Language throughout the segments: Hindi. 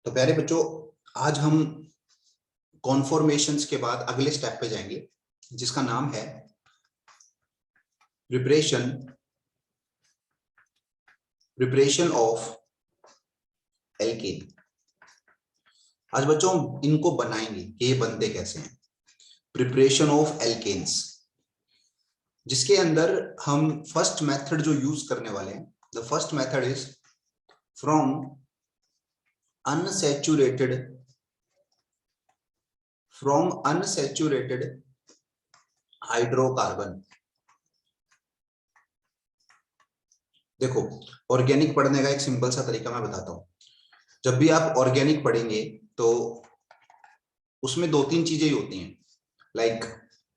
तो प्यारे बच्चों, आज हम कॉन्फॉर्मेशंस के बाद अगले स्टेप पे जाएंगे, जिसका नाम है प्रिपरेशन ऑफ एल्केन। आज बच्चों हम इनको बनाएंगे कि ये बनते कैसे हैं। प्रिपरेशन ऑफ एल्केन्स, जिसके अंदर हम फर्स्ट मेथड जो यूज करने वाले हैं, the first method is from unsaturated hydrocarbon. देखो, ऑर्गेनिक पढ़ने का एक सिंपल सा तरीका मैं बताता हूं। जब भी आप ऑर्गेनिक पढ़ेंगे तो उसमें दो तीन चीजें ही होती हैं, like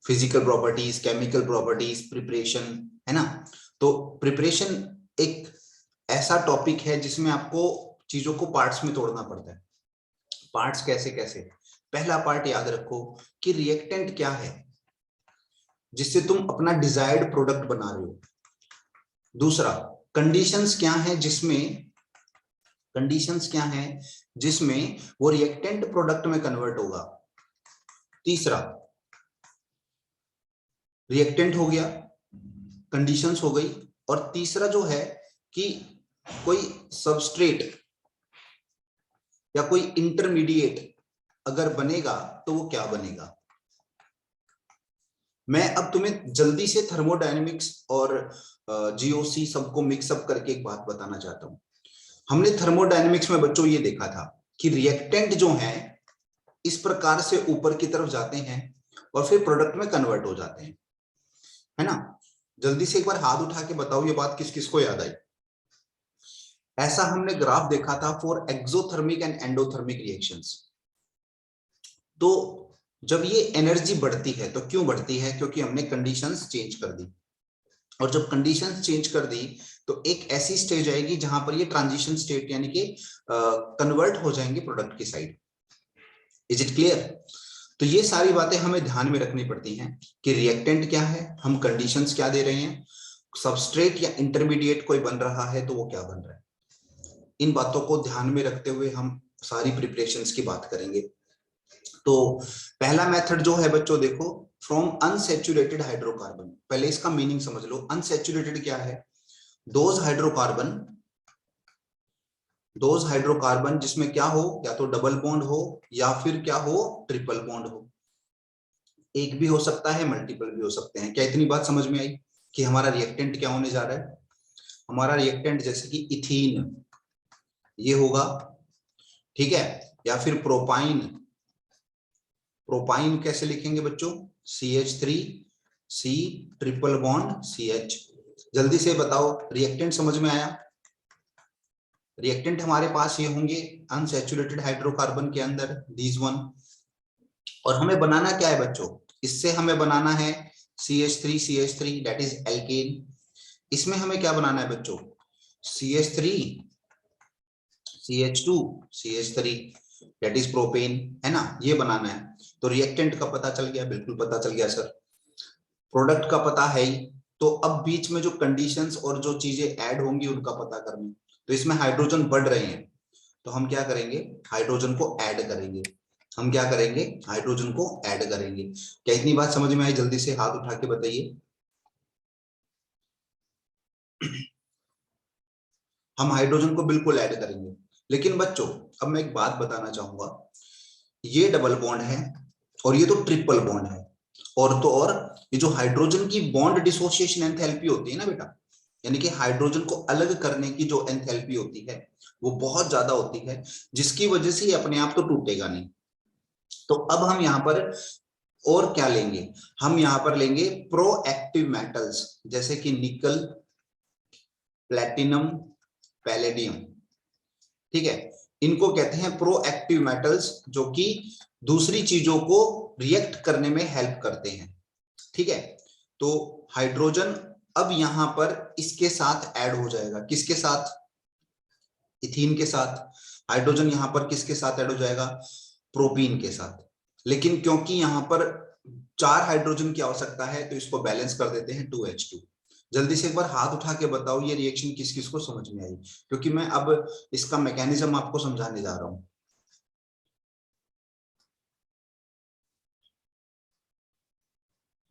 physical properties, chemical properties, preparation, है ना। तो प्रिपरेशन एक ऐसा टॉपिक है जिसमें आपको चीजों को पार्ट्स में तोड़ना पड़ता है। पार्ट्स कैसे कैसे? पहला पार्ट याद रखो कि रिएक्टेंट क्या है जिससे तुम अपना डिजायर्ड प्रोडक्ट बना रहे हो। दूसरा, कंडीशंस क्या है जिसमें वो रिएक्टेंट प्रोडक्ट में कन्वर्ट होगा। तीसरा, रिएक्टेंट हो गया, कंडीशंस हो गई, और तीसरा जो है कि कोई सबस्ट्रेट या कोई इंटरमीडिएट अगर बनेगा तो वो क्या बनेगा। मैं अब तुम्हें जल्दी से थर्मोडायनेमिक्स और जीओसी सबको मिक्सअप करके एक बात बताना चाहता हूं। हमने थर्मोडायनेमिक्स में बच्चों ये देखा था कि रिएक्टेंट जो है इस प्रकार से ऊपर की तरफ जाते हैं और फिर प्रोडक्ट में कन्वर्ट हो जाते हैं, है ना। जल्दी से एक बार हाथ उठा के बताओ ये बात किस किस को याद आई। ऐसा हमने ग्राफ देखा था for exothermic and endothermic reactions. तो जब ये एनर्जी बढ़ती है तो क्यों बढ़ती है? क्योंकि हमने कंडीशंस चेंज कर दी, और जब कंडीशंस चेंज कर दी तो एक ऐसी स्टेज आएगी जहां पर ये ट्रांजिशन स्टेट यानी कि कन्वर्ट हो जाएंगे प्रोडक्ट की साइड। Is it clear? तो ये सारी बातें हमें ध्यान में रखनी पड़ती हैं कि रिएक्टेंट क्या है, हम कंडीशंस क्या दे रहे हैं, सबस्ट्रेट या इंटरमीडिएट कोई बन रहा है तो वो क्या बन रहा है। इन बातों को ध्यान में रखते हुए हम सारी प्रिपरेशंस की बात करेंगे। तो पहला मेथड जो है बच्चों, देखो, फ्रॉम अनसैचुरेटेड हाइड्रोकार्बन। पहले इसका मीनिंग समझ लो। अनसैचुरेटेड क्या है? दोज हाइड्रोकार्बन जिसमें क्या हो, या तो डबल बॉन्ड हो या फिर क्या हो, ट्रिपल बॉन्ड हो। एक भी हो सकता है, मल्टीपल भी हो सकते हैं। क्या इतनी बात समझ में आई कि हमारा रिएक्टेंट क्या होने जा रहा है? हमारा रिएक्टेंट जैसे कि इथीन ये होगा, ठीक है, या फिर प्रोपाइन। प्रोपाइन कैसे लिखेंगे बच्चों? CH3C triple bond CH। जल्दी से बताओ, रिएक्टेंट समझ में आया? रिएक्टेंट हमारे पास ये होंगे अनसैचुरेटेड हाइड्रोकार्बन के अंदर, दीज वन। और हमें बनाना क्या है बच्चों? इससे हमें बनाना है CH3 दैट इज एल्केन। इसमें हमें क्या बनाना है बच्चों? CH3 CH2 CH3 that is propane, है ना, ये बनाना है। तो रिएक्टेंट का पता चल गया? बिल्कुल पता चल गया सर। प्रोडक्ट का पता है ही, तो अब बीच में जो कंडीशंस और जो चीजें ऐड होंगी उनका पता करना। तो इसमें हाइड्रोजन बढ़ रहे हैं तो हम क्या करेंगे? हाइड्रोजन को ऐड करेंगे। हाइड्रोजन को ऐड करेंगे। क्या इतनी बात समझ में आई? जल्दी से हाथ उठा के बताइए। हम हाइड्रोजन को बिल्कुल ऐड करेंगे। लेकिन बच्चों, अब मैं एक बात बताना चाहूंगा, ये डबल बॉन्ड है और ये तो ट्रिपल बॉन्ड है। और तो और ये जो हाइड्रोजन की बॉन्ड डिसोसिएशन एंथैल्पी होती है ना बेटा, यानी कि हाइड्रोजन को अलग करने की जो एंथैल्पी होती है वो बहुत ज्यादा होती है, जिसकी वजह से ये अपने आप तो टूटेगा नहीं। तो अब हम यहाँ पर और क्या लेंगे? हम यहाँ पर लेंगे प्रोएक्टिव मेटल्स, जैसे कि निकल, प्लेटिनम, पैलेडियम, ठीक है। इनको कहते हैं प्रोएक्टिव मेटल्स, जो कि दूसरी चीजों को रिएक्ट करने में हेल्प करते हैं, ठीक है। तो हाइड्रोजन अब यहां पर इसके साथ ऐड हो जाएगा। किसके साथ? इथीन के साथ। हाइड्रोजन यहां पर किसके साथ ऐड हो जाएगा? प्रोपीन के साथ। लेकिन क्योंकि यहां पर 4 हाइड्रोजन की आवश्यकता है तो इसको बैलेंस कर देते हैं 2H2। जल्दी से एक बार हाथ उठा के बताओ ये रिएक्शन किस किस को समझ में आई, क्योंकि मैं अब इसका मैकेनिज्म आपको समझाने जा रहा हूं।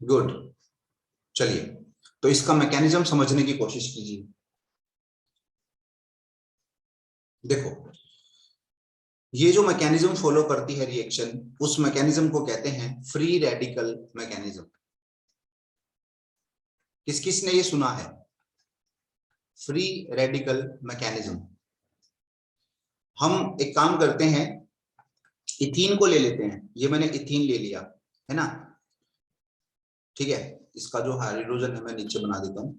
गुड। चलिए, तो इसका मैकेनिज्म समझने की कोशिश कीजिए। देखो, ये जो मैकेनिज्म फॉलो करती है रिएक्शन, उस मैकेनिज्म को कहते हैं फ्री रेडिकल मैकेनिज्म। किस किस ने ये सुना है, फ्री रेडिकल मैकेनिज्म? हम एक काम करते हैं, इथीन को ले लेते हैं। ये मैंने इथीन ले लिया है ना, ठीक है। इसका जो हाइड्रोजन है मैं नीचे बना देता हूं।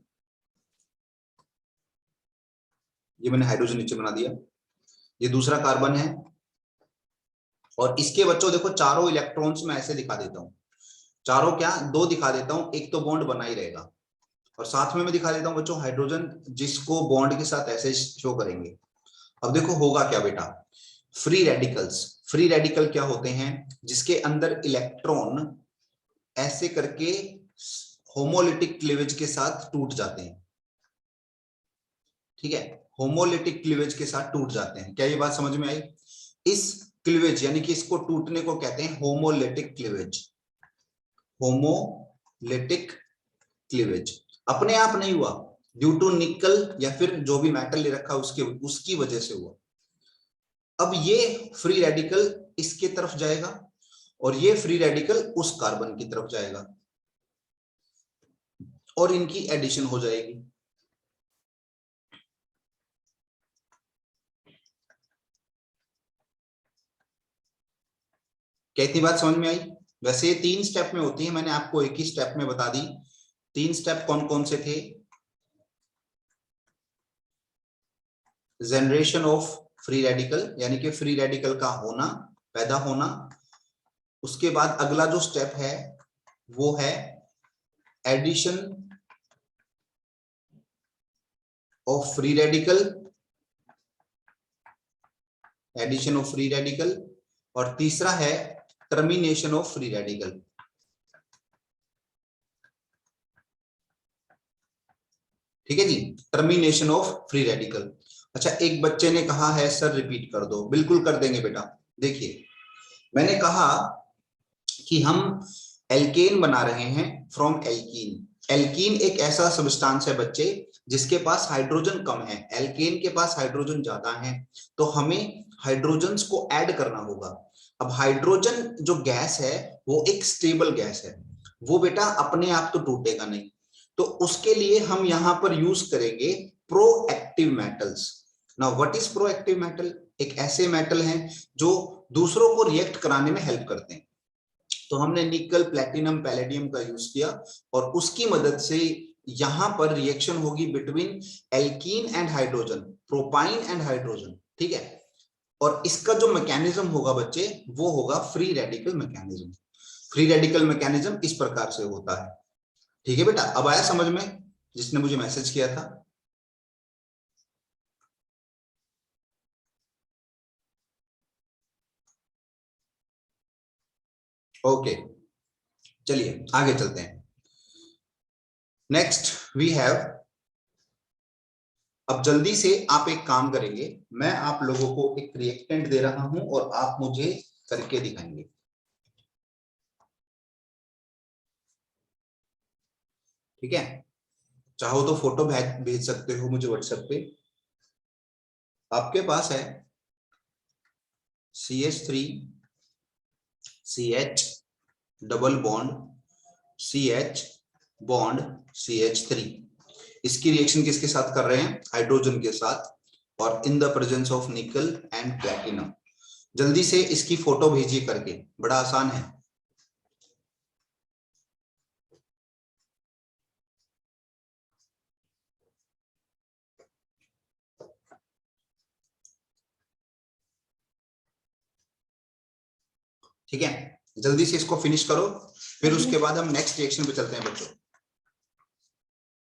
ये मैंने हाइड्रोजन नीचे बना दिया। ये दूसरा कार्बन है, और इसके बच्चों देखो चारों इलेक्ट्रॉन्स में ऐसे दिखा देता हूं। चारों क्या, दो दिखा देता हूं, एक तो बॉन्ड बना ही रहेगा, और साथ में मैं दिखा देता हूं बच्चों हाइड्रोजन, जिसको बॉन्ड के साथ ऐसे शो करेंगे। अब देखो होगा क्या बेटा, फ्री रेडिकल्स। फ्री रेडिकल क्या होते हैं, जिसके अंदर इलेक्ट्रॉन ऐसे करके होमोलिटिक क्लीवेज के साथ टूट जाते हैं, ठीक है। होमोलिटिक क्लीवेज के साथ टूट जाते हैं। क्या ये बात समझ में आई? इस क्लीवेज यानी कि इसको टूटने को कहते हैं होमोलिटिक क्लीवेज। होमोलिटिक क्लीवेज अपने आप नहीं हुआ, ड्यू टू निकल या फिर जो भी मेटल ले रखा उसकी वजह से हुआ। अब ये फ्री रेडिकल इसके तरफ जाएगा, और ये फ्री रेडिकल उस कार्बन की तरफ जाएगा, और इनकी एडिशन हो जाएगी। क्या इतनी बात समझ में आई? वैसे ये 3 स्टेप में होती है, मैंने आपको एक ही स्टेप में बता दी। 3 स्टेप कौन कौन से थे? जनरेशन ऑफ फ्री रेडिकल, यानी कि फ्री रेडिकल का होना, पैदा होना। उसके बाद अगला जो स्टेप है वो है addition of free radical, addition of free radical. और तीसरा है टर्मिनेशन ऑफ फ्री रेडिकल। ठीक है जी, टर्मिनेशन ऑफ फ्री रेडिकल। अच्छा, एक बच्चे ने कहा है सर रिपीट कर दो। बिल्कुल कर देंगे बेटा। देखिए, मैंने कहा कि हम एल्केन बना रहे हैं फ्रॉम एल्कीन। एल्कीन एक ऐसा सब्सटेंस है बच्चे जिसके पास हाइड्रोजन कम है, एल्केन के पास हाइड्रोजन ज्यादा है, तो हमें हाइड्रोजन्स को ऐड करना होगा। अब हाइड्रोजन जो गैस है वो एक स्टेबल गैस है, वो बेटा अपने आप तो टूटेगा नहीं, तो उसके लिए हम यहां पर यूज करेंगे proactive metals. Now what is proactive metal? एक ऐसे मेटल हैं जो दूसरों को रिएक्ट कराने में हेल्प करते हैं। तो हमने निकल, प्लेटिनम, पैलेडियम का यूज किया, और उसकी मदद से यहां पर रिएक्शन होगी between alkene and hydrogen, propyne and hydrogen, ठीक है। और इसका जो मैकेनिज्म होगा बच्चे, वो होगा free radical mechanism. Free radical mechanism इस प्रकार से होता है। ठीक है बेटा, अब आया समझ में जिसने मुझे मैसेज किया था? ओके, चलिए आगे चलते हैं। नेक्स्ट वी हैव, अब जल्दी से आप एक काम करेंगे, मैं आप लोगों को एक रिएक्टेंट दे रहा हूं और आप मुझे करके दिखाएंगे। ठीक है, चाहो तो फोटो भेज सकते हो मुझे व्हाट्सएप पे। आपके पास है CH3 CH double bond CH bond CH3। इसकी रिएक्शन किसके साथ कर रहे हैं? हाइड्रोजन के साथ, और इन द प्रेजेंस ऑफ निकल एंड प्लैटिनम। जल्दी से इसकी फोटो भेजिए करके, बड़ा आसान है। ठीक है, जल्दी से इसको फिनिश करो, फिर उसके बाद हम नेक्स्ट रिएक्शन पे चलते हैं बच्चों।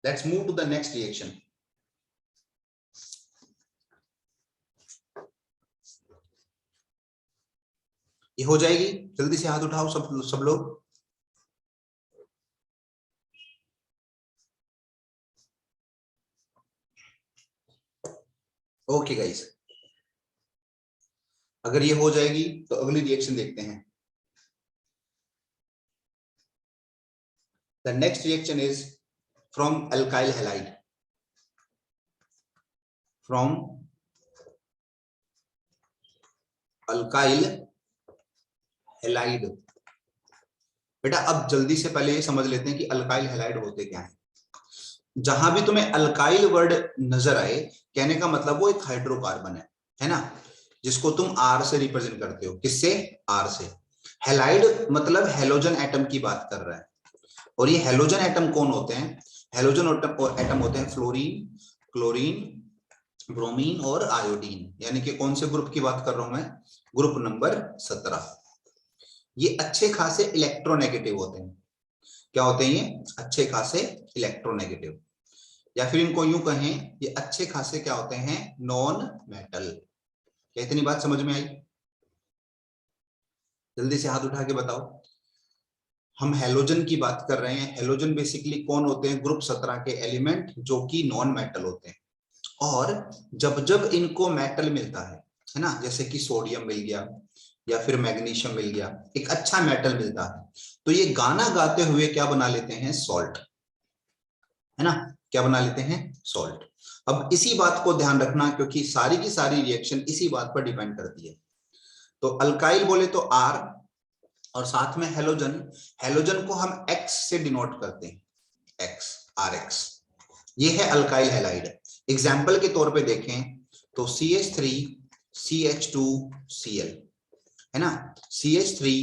Let's move to the next reaction. ये हो जाएगी, जल्दी से हाथ उठाओ सब लोग। ओके गाइस, अगर ये हो जाएगी तो अगली रिएक्शन देखते हैं। The next reaction is from alkyl halide, from alkyl halide. बेटा अब जल्दी से पहले ये समझ लेते हैं कि अल्काइल हैलाइड होते क्या है। जहां भी तुम्हें अल्काइल वर्ड नजर आए, कहने का मतलब वो एक हाइड्रोकार्बन है ना, जिसको तुम आर से रिप्रेजेंट करते हो। किससे? आर से। हैलाइड मतलब हेलोजन एटम की बात कर रहा है। और ये हेलोजन एटम कौन होते हैं? हेलोजन एटम होते हैं फ्लोरीन, क्लोरीन, ब्रोमीन और आयोडीन। यानी कि कौन से ग्रुप की बात कर रहा हूं मैं? Group number 17। ये अच्छे खासे इलेक्ट्रोनेगेटिव होते हैं। क्या होते हैं ये? अच्छे खासे इलेक्ट्रोनेगेटिव, या फिर इनको यूं कहें, ये अच्छे खासे क्या होते हैं? Non metal. क्या इतनी बात समझ में आई? जल्दी से हाथ उठा के बताओ। हम हेलोजन की बात कर रहे हैं। हेलोजन बेसिकली कौन होते हैं? ग्रुप 17 के एलिमेंट जो कि नॉन मेटल होते हैं। और जब जब इनको मेटल मिलता है ना, जैसे कि सोडियम मिल गया या फिर मैग्नीशियम मिल गया, एक अच्छा मेटल मिलता है, तो ये गाना गाते हुए क्या बना लेते हैं? सॉल्ट, है ना। क्या बना लेते हैं? सॉल्ट। अब इसी बात को ध्यान रखना, क्योंकि सारी की सारी रिएक्शन इसी बात पर डिपेंड करती है। तो अल्काइल बोले तो आर, और साथ में हेलोजन। हेलोजन को हम एक्स से डिनोट करते हैं, एक्स, आर एक्स। ये है अल्काइल हैलाइड। एग्जाम्पल के तौर पे देखें तो CH3 CH2Cl, है ना, CH3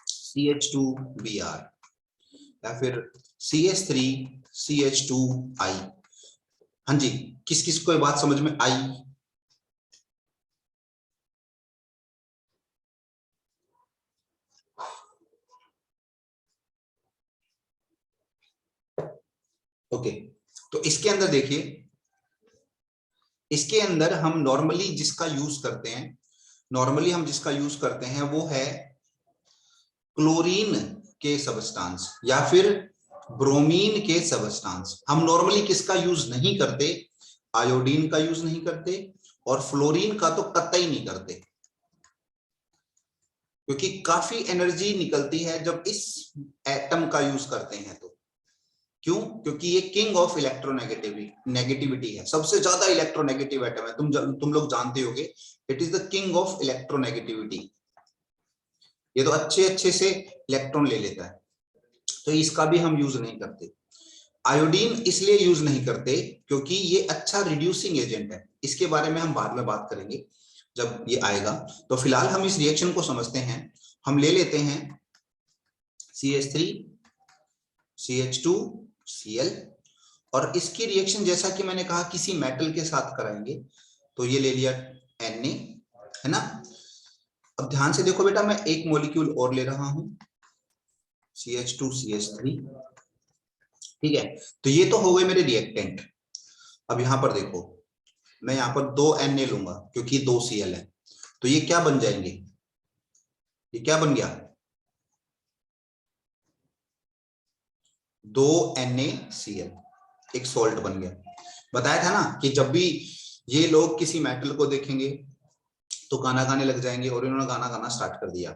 CH2Br, या फिर CH3 CH2I। हाँ जी, किस किस को ये बात समझ में आई? ओके, तो इसके अंदर देखिए, इसके अंदर हम नॉर्मली जिसका यूज करते हैं, नॉर्मली हम जिसका यूज करते हैं वो है क्लोरीन के सबस्टांस या फिर ब्रोमीन के सबस्टांस। हम नॉर्मली किसका यूज नहीं करते? आयोडीन का यूज नहीं करते, और फ्लोरीन का तो कतई नहीं करते, क्योंकि काफी एनर्जी निकलती है जब इस एटम का यूज करते हैं। तो क्यों? क्योंकि ये किंग ऑफ इलेक्ट्रोनेगेटिविटी है, सबसे ज्यादा इलेक्ट्रोनेगेटिव एटम है। तुम लोग जानते होगे, it is the king of electronegativity. ये तो अच्छे अच्छे से इलेक्ट्रॉन ले लेता है, तो इसका भी हम यूज नहीं करते। आयोडीन इसलिए यूज नहीं करते क्योंकि ये अच्छा रिड्यूसिंग एजेंट है। इसके बारे में हम बाद में बात करेंगे जब ये आएगा। तो फिलहाल हम इस रिएक्शन को समझते हैं। हम ले लेते हैं CH3 CH2Cl, और इसकी रिएक्शन जैसा कि मैंने कहा किसी मेटल के साथ कराएंगे, तो ये ले लिया Na, है ना। अब ध्यान से देखो बेटा, मैं एक मॉलिक्यूल और ले रहा हूं, CH2CH3, ठीक है। तो ये तो हो गए मेरे रिएक्टेंट। अब यहां पर देखो, मैं यहां पर 2 Na लूंगा क्योंकि 2 Cl है, तो ये क्या बन जाएंगे? ये क्या बन गया? 2 NaCl, एक सॉल्ट बन गया। बताया था ना कि जब भी ये लोग किसी मेटल को देखेंगे तो गाना गाने लग जाएंगे, और इन्होंने गाना गाना स्टार्ट कर दिया,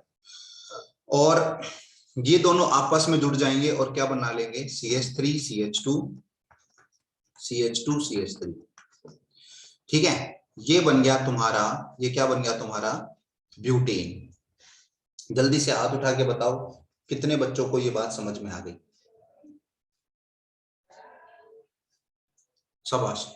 और ये दोनों आपस में जुड़ जाएंगे और क्या बना लेंगे? CH3 CH2 CH2 CH3, ठीक है। ये बन गया तुम्हारा, ये क्या बन गया तुम्हारा? ब्यूटेन। जल्दी से हाथ उठा के बताओ कितने बच्चों को ये बात समझ में आ गई? शाबाश।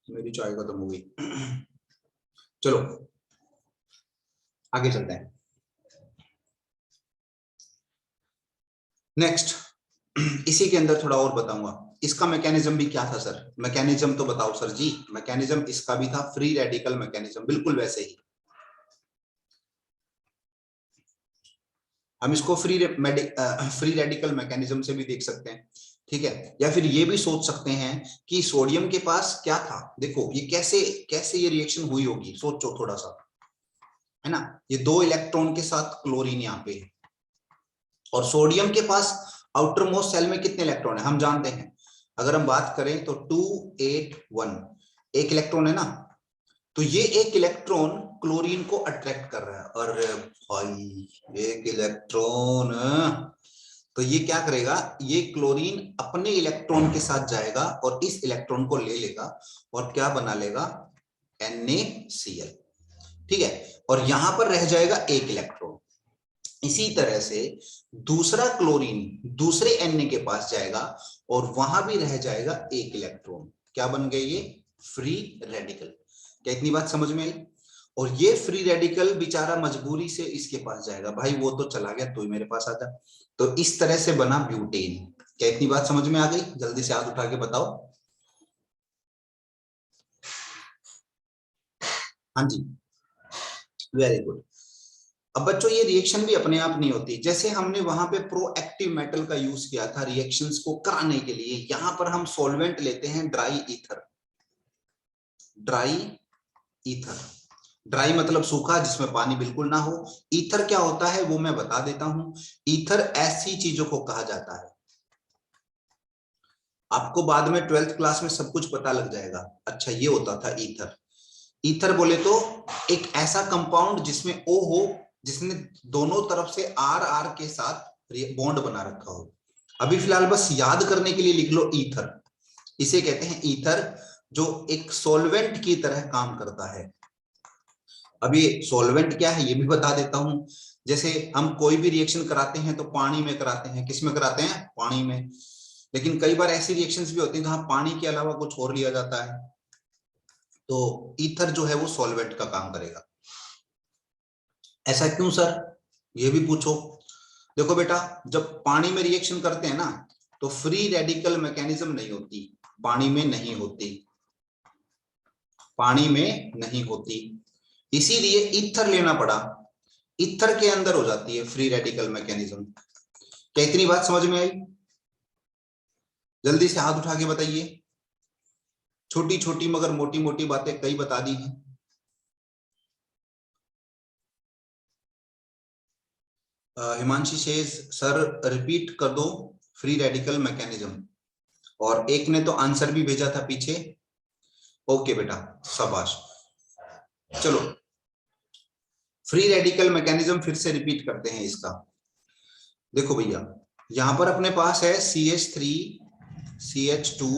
मेरी चाय खत्म हो गई। चलो आगे चलते हैं। नेक्स्ट, इसी के अंदर थोड़ा और बताऊंगा। इसका मैकेनिज्म भी क्या था सर? मैकेनिज्म तो बताओ सर जी। मैकेनिज्म इसका भी था फ्री रेडिकल मैकेनिज्म, बिल्कुल वैसे ही। हम इसको फ्री रेडिकल मैकेनिज्म से भी देख सकते हैं, ठीक है। या फिर ये भी सोच सकते हैं कि सोडियम के पास क्या था, देखो ये कैसे कैसे ये रिएक्शन हुई होगी, सोचो थोड़ा सा, है ना। ये 2 इलेक्ट्रॉन के साथ क्लोरीन यहाँ पे है, और सोडियम के पास आउटर मोस्ट सेल में कितने इलेक्ट्रॉन है हम जानते हैं, अगर हम बात करें तो 281 एक इलेक्ट्रॉन है ना, तो ये एक इलेक्ट्रॉन क्लोरीन को अट्रैक्ट कर रहा है। अरे भाई एक इलेक्ट्रॉन, तो ये क्या करेगा, ये क्लोरीन अपने इलेक्ट्रॉन के साथ जाएगा और इस इलेक्ट्रॉन को ले लेगा और क्या बना लेगा, NaCl। ठीक है, और यहां पर रह जाएगा एक इलेक्ट्रॉन। इसी तरह से दूसरा क्लोरीन दूसरे Na के पास जाएगा और वहां भी रह जाएगा एक इलेक्ट्रॉन। क्या बन गए ये, फ्री रेडिकल। क्या इतनी बात समझ में आई? और ये फ्री रेडिकल बेचारा मजबूरी से इसके पास जाएगा, भाई वो तो चला गया, तू मेरे पास आ जा। तो इस तरह से बना ब्यूटेन। क्या इतनी बात समझ में आ गई? जल्दी से हाथ उठा के बताओ। हाँ जी, वेरी गुड। अब बच्चों ये रिएक्शन भी अपने आप नहीं होती, जैसे हमने वहां पे प्रोएक्टिव मेटल का यूज किया था रिएक्शंस को कराने के लिए, यहां पर हम सॉल्वेंट लेते हैं dry ether. Dry ether, dry मतलब सूखा जिसमें पानी बिल्कुल ना हो। ईथर क्या होता है वो मैं बता देता हूं। ईथर ऐसी चीजों को कहा जाता है, आपको बाद में 12th क्लास में सब कुछ पता लग जाएगा। अच्छा ये होता था ईथर। ईथर बोले तो एक ऐसा कंपाउंड जिसमें O हो, जिसने दोनों तरफ से आर आर के साथ बॉन्ड बना रखा हो। अभी फिलहाल बस याद करने के लिए लिख लो ईथर। इसे कहते हैं ईथर, जो एक सॉल्वेंट की तरह काम करता है। अब ये सॉल्वेंट क्या है ये भी बता देता हूं। जैसे हम कोई भी रिएक्शन कराते हैं तो पानी में कराते हैं, किस में कराते हैं, पानी में। लेकिन कई बार ऐसी रिएक्शंस भी होती हैं जहां पानी के अलावा कुछ और लिया जाता है, तो ईथर जो है वो सॉल्वेंट का काम करेगा। ऐसा क्यों सर, ये भी पूछो। देखो बेटा, जब पानी में रिएक्शन करते हैं ना तो फ्री रेडिकल मैकेनिज्म नहीं होती, पानी में नहीं होती, पानी में नहीं होती, इसीलिए ईथर लेना पड़ा। ईथर के अंदर हो जाती है फ्री रेडिकल मैकेनिज्म। क्या इतनी बात समझ में आई? जल्दी से हाथ उठा के बताइए। छोटी छोटी मगर मोटी मोटी बातें कई बता दी हैं। हिमांशी शेष सर रिपीट कर दो फ्री रेडिकल मैकेनिज्म, और एक ने तो आंसर भी भेजा था पीछे। ओके बेटा, शाबाश। चलो फ्री रेडिकल मैकेनिज्म फिर से रिपीट करते हैं इसका। देखो भैया, यहां पर अपने पास है CH3 CH2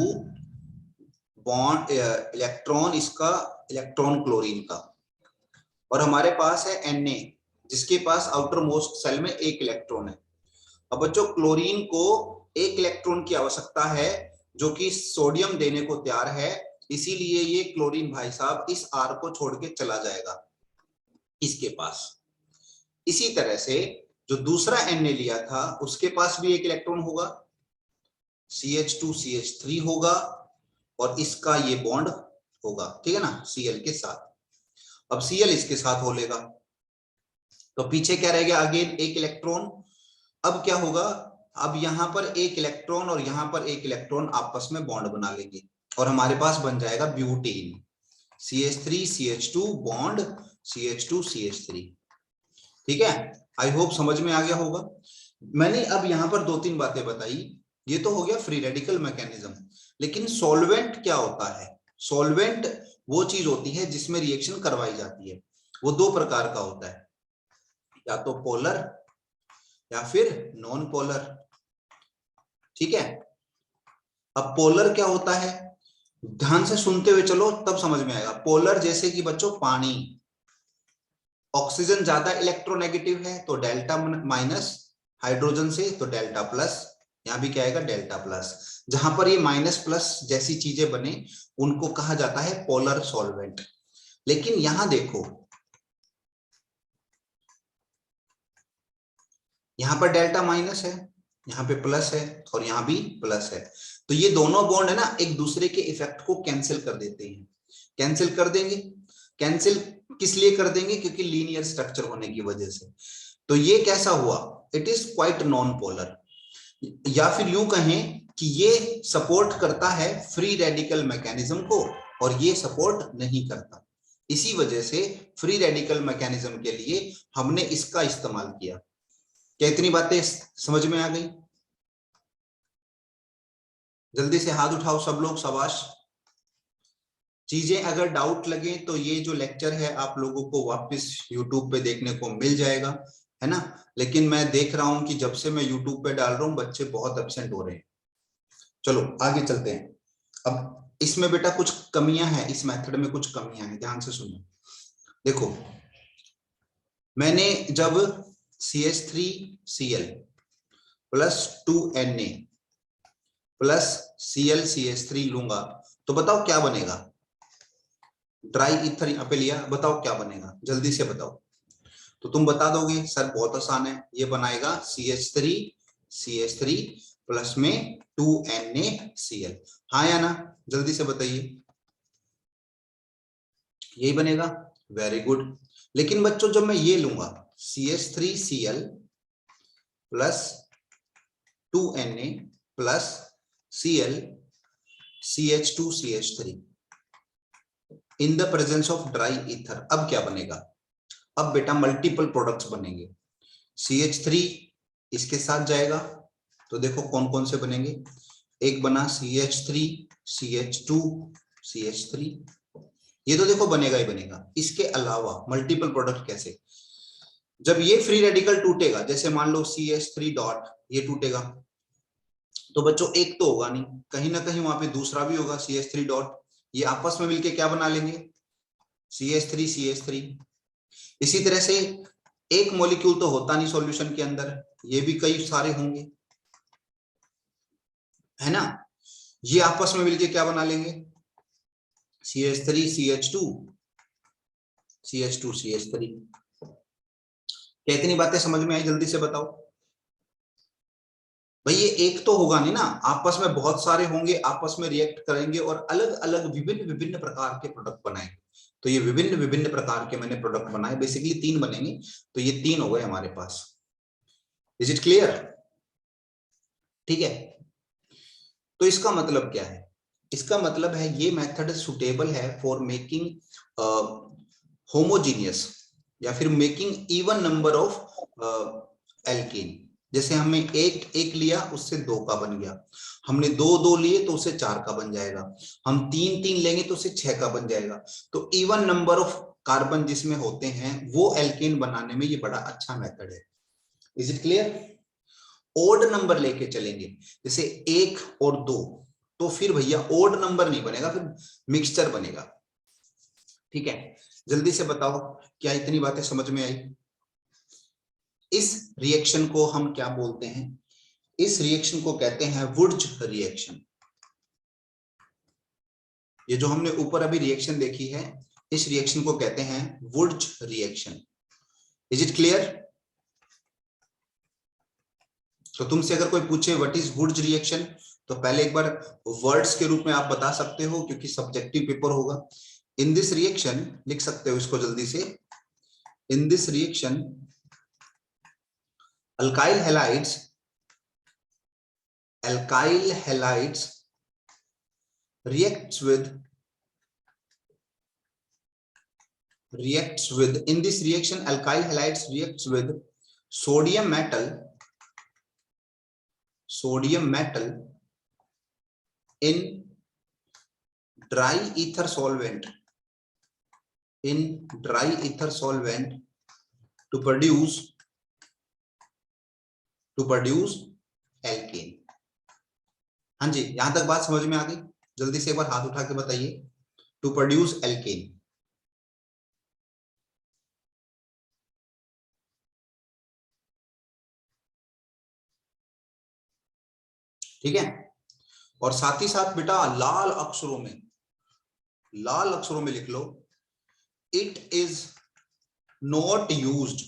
बॉन्ड इलेक्ट्रॉन, इसका इलेक्ट्रॉन क्लोरीन का, और हमारे पास है Na जिसके पास आउटर मोस्ट सेल में एक इलेक्ट्रॉन है। अब बच्चों क्लोरीन को एक इलेक्ट्रॉन की आवश्यकता है जो कि सोडियम देने को तैयार है, इसीलिए ये क्लोरीन भाई साहब इस R को छोड़ के चला जाएगा इसके पास। इसी तरह से जो दूसरा Na लिया था उसके पास भी एक इलेक्ट्रॉन होगा, CH2 CH3 होगा, और इसका ये बॉन्ड होगा, ठीक है ना, Cl के साथ। अब Cl इसके साथ हो लेगा, तो पीछे क्या रह गया, अगेन एक इलेक्ट्रॉन। अब क्या होगा, अब यहां पर एक इलेक्ट्रॉन और यहां पर एक इलेक्ट्रॉन आपस में बॉन्ड बना लेंगे और हमारे पास बन जाएगा butane. CH3 CH2 bond CH2 CH3। ठीक है, आई होप समझ में आ गया होगा। मैंने अब यहां पर दो तीन बातें बताई, ये तो हो गया फ्री रेडिकल मैकेनिज्म। लेकिन सॉल्वेंट क्या होता है? सॉल्वेंट वो चीज होती है जिसमें रिएक्शन करवाई जाती है। वो दो प्रकार का होता है, या तो पोलर या फिर नॉन पोलर। ठीक है, अब पोलर क्या होता है, ध्यान से सुनते हुए चलो तब समझ में आएगा। पोलर जैसे कि बच्चों पानी, ऑक्सीजन ज्यादा इलेक्ट्रोनेगेटिव है तो डेल्टा माइनस, हाइड्रोजन से तो डेल्टा प्लस, यहां भी क्या आएगा, डेल्टा प्लस। जहां पर ये माइनस प्लस जैसी चीजें बने उनको कहा जाता है पोलर सॉल्वेंट। लेकिन यहां देखो, यहां पर डेल्टा माइनस है, यहाँ पे प्लस है और यहाँ भी प्लस है, तो ये दोनों बॉन्ड है ना एक दूसरे के इफेक्ट को कैंसिल कर देते हैं। कैंसिल कर देंगे, कैंसिल किस लिए कर देंगे, क्योंकि लीनियर स्ट्रक्चर होने की वजह से। तो ये कैसा हुआ, it is quite non polar, या फिर यूं कहें कि ये सपोर्ट करता है फ्री रेडिकल मैकेनिज्म को और ये सपोर्ट नहीं करता। इसी वजह से फ्री रेडिकल मैकेनिज्म के लिए हमने इसका इस्तेमाल किया। क्या इतनी बातें समझ में आ गई? जल्दी से हाथ उठाओ सब लोग, शाबाश। चीजें अगर डाउट लगे तो ये जो लेक्चर है आप लोगों को वापस यूट्यूब पे देखने को मिल जाएगा, है ना। लेकिन मैं देख रहा हूं कि जब से मैं यूट्यूब पे डाल रहा हूं बच्चे बहुत एब्सेंट हो रहे हैं। चलो आगे चलते हैं। अब इसमें बेटा कुछ कमियां हैं, इस मेथड में कुछ कमियां हैं, ध्यान से सुनो। देखो मैंने जब CH3Cl plus 2Na plus ClCH3 लूंगा तो बताओ क्या बनेगा। ड्राई ईथर यहाँ पे लिया, बताओ क्या बनेगा, जल्दी से बताओ। तो तुम बता दोगे सर बहुत आसान है, ये बनाएगा CH3 प्लस में 2NaCl। हाँ या ना, जल्दी से बताइए, यही बनेगा। Very good. लेकिन बच्चों जब मैं ये लूंगा CH3Cl plus 2Na plus Cl CH2CH3 in the presence of dry ether, अब क्या बनेगा। अब बेटा मल्टीपल प्रोडक्ट्स बनेंगे। CH3 इसके साथ जाएगा तो देखो कौन कौन से बनेंगे। एक बना CH3 CH2 CH3, ये तो देखो बनेगा ही बनेगा। इसके अलावा मल्टीपल प्रोडक्ट कैसे, जब ये फ्री रेडिकल टूटेगा, जैसे मान लो CH3 डॉट ये टूटेगा तो बच्चों एक तो होगा नहीं, कहीं ना कहीं वहां पे दूसरा भी होगा CH3 डॉट, ये आपस में मिलके क्या बना लेंगे CH3 इसी तरह से एक मॉलिक्यूल तो होता नहीं सॉल्यूशन के अंदर, ये भी कई सारे होंगे, है ना। ये आपस में मिलके क्या बना लेंगे CH3 CH2 क्या इतनी बातें समझ में आई, जल्दी से बताओ। भाई ये एक तो होगा नहीं ना, आपस में बहुत सारे होंगे, आपस में रिएक्ट करेंगे और अलग अलग विभिन्न विभिन्न प्रकार के प्रोडक्ट बनाएंगे। तो ये विभिन्न विभिन्न प्रकार के मैंने प्रोडक्ट बनाए, बेसिकली 3 बनेंगे, तो ये 3 हो गए हमारे पास। इज इट क्लियर, ठीक है। तो इसका मतलब क्या है, इसका मतलब है ये मेथड सुटेबल है फॉर मेकिंग होमोजीनियस या फिर making even number of alkene. जैसे हमने एक एक लिया उससे 2 का बन गया, हमने 2 लिए तो उससे 4 का बन जाएगा, हम 3 लेंगे तो उससे 6 का बन जाएगा। तो इवन नंबर ऑफ कार्बन जिसमें होते हैं वो एल्केन बनाने में ये बड़ा अच्छा मेथड है। Is it clear. Odd number लेके चलेंगे जैसे 1 और 2 तो फिर भैया ओड नंबर नहीं बनेगा, फिर मिक्सचर बनेगा। ठीक है, जल्दी से बताओ क्या इतनी बातें समझ में आई। इस रिएक्शन को हम क्या बोलते हैं, इस रिएक्शन को कहते हैं वुर्ज रिएक्शन। ये जो हमने ऊपर अभी रिएक्शन देखी है इस रिएक्शन को कहते हैं वुर्ज रिएक्शन। Is it clear. तो तुमसे अगर कोई पूछे व्हाट इज वुर्ज रिएक्शन तो पहले एक बार वर्ड्स के रूप में आप बता सकते हो क्योंकि सब्जेक्टिव पेपर होगा। इन दिस रिएक्शन लिख सकते हो इसको जल्दी से, in this reaction alkyl halides reacts with in this reaction alkyl halides reacts with sodium metal in dry ether solvent to produce alkane। हाँ जी, यहां तक बात समझ में आ गई, जल्दी से एक बार हाथ उठा के बताइए। टू प्रोड्यूस एल्केन, ठीक है। और साथ ही साथ बेटा लाल अक्षरों में लिख लो, it is not used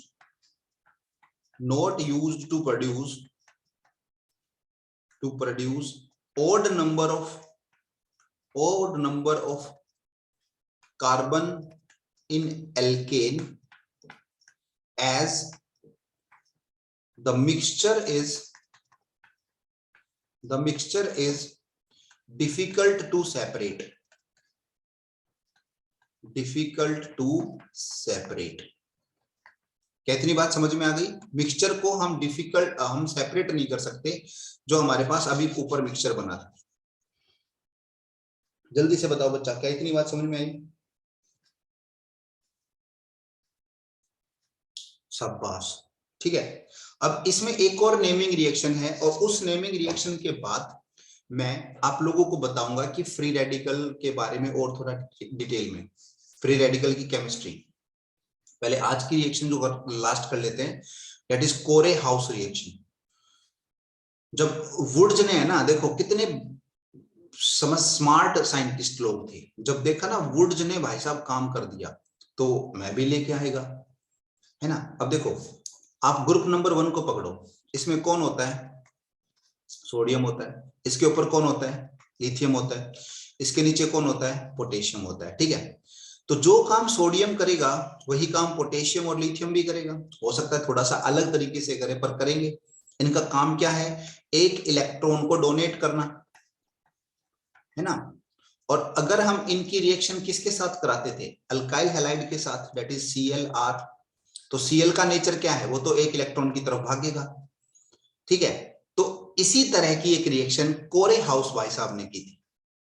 to produce odd number of carbon in alkane as the mixture is difficult to separate। क्या इतनी बात समझ में आ गई। मिक्सचर को हम सेपरेट नहीं कर सकते जो हमारे पास अभी ऊपर मिक्सचर बना था। जल्दी से बताओ बच्चा, क्या इतनी बात समझ में आई? शाबाश, ठीक है। अब इसमें एक और नेमिंग रिएक्शन है, और उस नेमिंग रिएक्शन के बाद मैं आप लोगों को बताऊंगा कि फ्री रेडिकल के बारे में और थोड़ा डिटेल में, फ्री रेडिकल की केमिस्ट्री। पहले आज की रिएक्शन जो लास्ट कर लेते हैं, दैट इज कोरे हाउस रिएक्शन। जब वुड्स ने, है ना, देखो कितने समझ स्मार्ट साइंटिस्ट लोग थे, जब देखा ना वुड्स ने भाई साहब काम कर दिया, तो मैं भी लेके आएगा, है ना। अब देखो, आप ग्रुप नंबर 1 को पकड़ो, इसमें कौन होता है? सोडियम होता है। इसके ऊपर कौन होता है? लिथियम होता है। इसके नीचे कौन होता है? पोटेशियम होता है, ठीक है। तो जो काम सोडियम करेगा वही काम पोटेशियम और लिथियम भी करेगा। हो सकता है थोड़ा सा अलग तरीके से करे, पर करेंगे। इनका काम क्या है? एक इलेक्ट्रॉन को डोनेट करना, है ना। और अगर हम इनकी रिएक्शन किसके साथ कराते थे? अल्काइल हैलाइड के साथ, दैट इज ClR। तो Cl का नेचर क्या है? वो तो एक इलेक्ट्रॉन की तरफ भागेगा, ठीक है। तो इसी तरह की एक रिएक्शन कोरे हाउस भाई साहब ने की थी।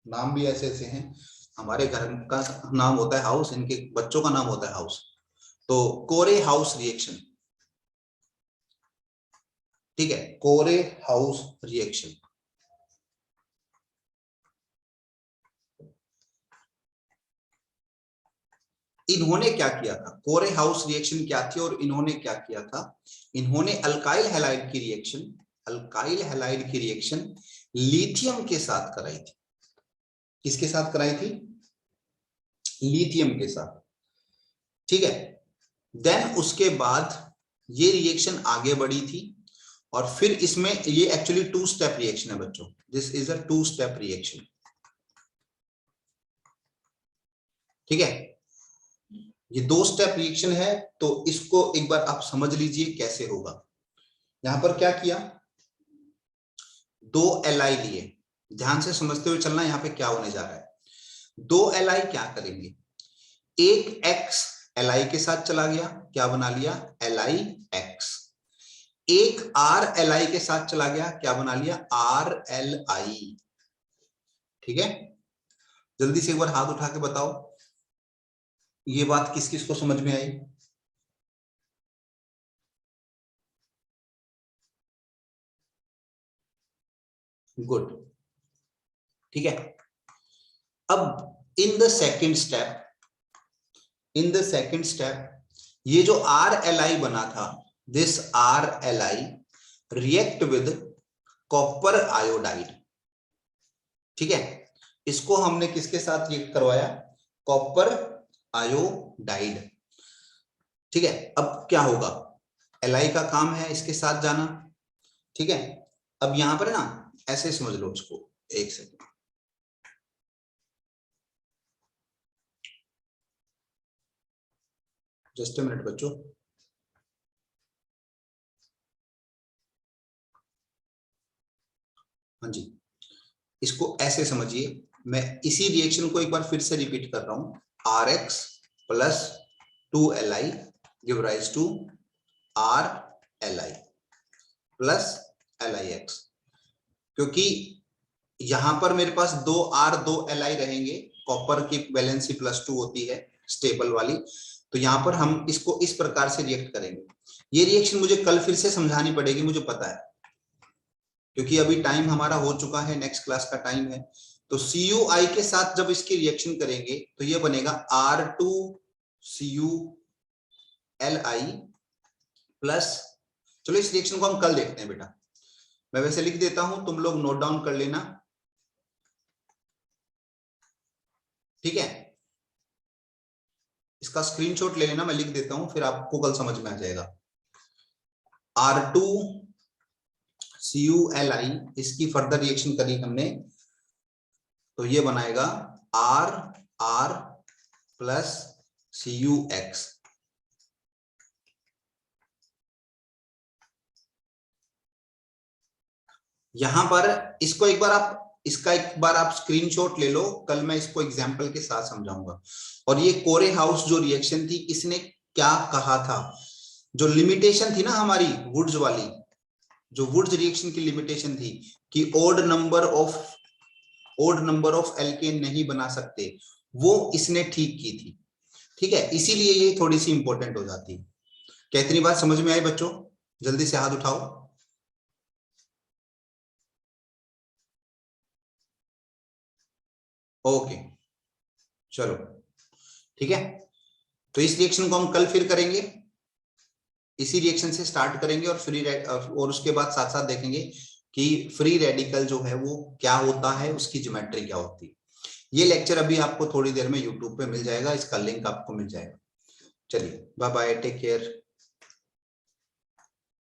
नाम भी ऐसे ऐसे हैं, हमारे घर का नाम होता है हाउस, इनके बच्चों का नाम होता है हाउस। तो कोरे हाउस रिएक्शन, ठीक है, कोरे हाउस रिएक्शन। इन्होंने क्या किया था? कोरे हाउस रिएक्शन क्या थी और इन्होंने क्या किया था? इन्होंने अल्काइल हैलाइड की रिएक्शन, अल्काइल हैलाइड की रिएक्शन लिथियम के साथ कराई थी। किसके साथ कराई थी? लिथियम के साथ, ठीक है। देन उसके बाद ये रिएक्शन आगे बढ़ी थी, और फिर इसमें ये एक्चुअली 2 स्टेप रिएक्शन है बच्चों। This is a 2 step reaction, ठीक है। ये 2 स्टेप रिएक्शन है, तो इसको एक बार आप समझ लीजिए कैसे होगा। यहां पर क्या किया? 2 Li लिए, ध्यान से समझते हुए चलना, यहां पे क्या होने जा रहा है। 2 Li क्या करेंगे? एक X Li के साथ चला गया, क्या बना लिया? LiX। एक R Li के साथ चला गया, क्या बना लिया? RLi, ठीक है। जल्दी से एक बार हाथ उठा के बताओ, ये बात किस किस को समझ में आई? गुड, ठीक है। अब in the second step, in the second step, ये जो RLi बना था, this RLi react with copper iodide, ठीक है। इसको हमने किसके साथ रिएक्ट करवाया? कॉपर आयोडाइड, ठीक है। अब क्या होगा? Li का काम है इसके साथ जाना, ठीक है। अब यहां पर ना ऐसे समझ लो इसको, एक सेकंड, जस्ट अ मिनट बच्चों। हाँ जी, इसको ऐसे समझिए, मैं इसी रिएक्शन को एक बार फिर से रिपीट कर रहा हूं। RX plus 2Li give rise to RLi plus LiX। क्योंकि यहां पर मेरे पास 2R 2Li रहेंगे, कॉपर की वैलेंसी +2 होती है स्टेबल वाली, तो यहां पर हम इसको इस प्रकार से रिएक्ट करेंगे। ये रिएक्शन मुझे कल फिर से समझानी पड़ेगी, मुझे पता है, क्योंकि अभी टाइम हमारा हो चुका है, नेक्स्ट क्लास का टाइम है। तो CuI के साथ जब इसकी रिएक्शन करेंगे तो ये बनेगा R2CuLi प्लस, चलो इस रिएक्शन को हम कल देखते हैं बेटा, मैं वैसे लिख देता हूं, तुम लोग नोट डाउन कर लेना, ठीक है। इसका स्क्रीनशॉट ले लेना, मैं लिख देता हूं, फिर आपको कल समझ में आ जाएगा। R2CuLi, इसकी फर्दर रिएक्शन करी हमने, तो ये बनाएगा R प्लस CuX। यहां पर इसको एक बार आप, इसका एक बार आप स्क्रीनशॉट ले लो, कल मैं इसको एग्जांपल के साथ समझाऊंगा। और ये कोरे हाउस जो रिएक्शन थी, इसने क्या कहा था? जो लिमिटेशन थी ना हमारी वुड्स वाली, जो वुड्स रिएक्शन की लिमिटेशन थी कि odd number of odd number of alkane नहीं बना सकते, वो इसने ठीक की थी। ठीक है, इसीलिए ये थोड़ी सी इंपॉर्टेंट हो जाती है। क्या इतनी बात समझ में आई बच्चों? जल्दी से हाथ उठाओ। ओके, चलो ठीक है। तो इस रिएक्शन को हम कल फिर करेंगे, इसी रिएक्शन से स्टार्ट करेंगे और और उसके बाद साथ साथ देखेंगे कि फ्री रेडिकल जो है वो क्या होता है, उसकी ज्योमेट्री क्या होती है। ये लेक्चर अभी आपको थोड़ी देर में यूट्यूब पे मिल जाएगा, इसका लिंक आपको मिल जाएगा। चलिए बाय बाय, टेक केयर।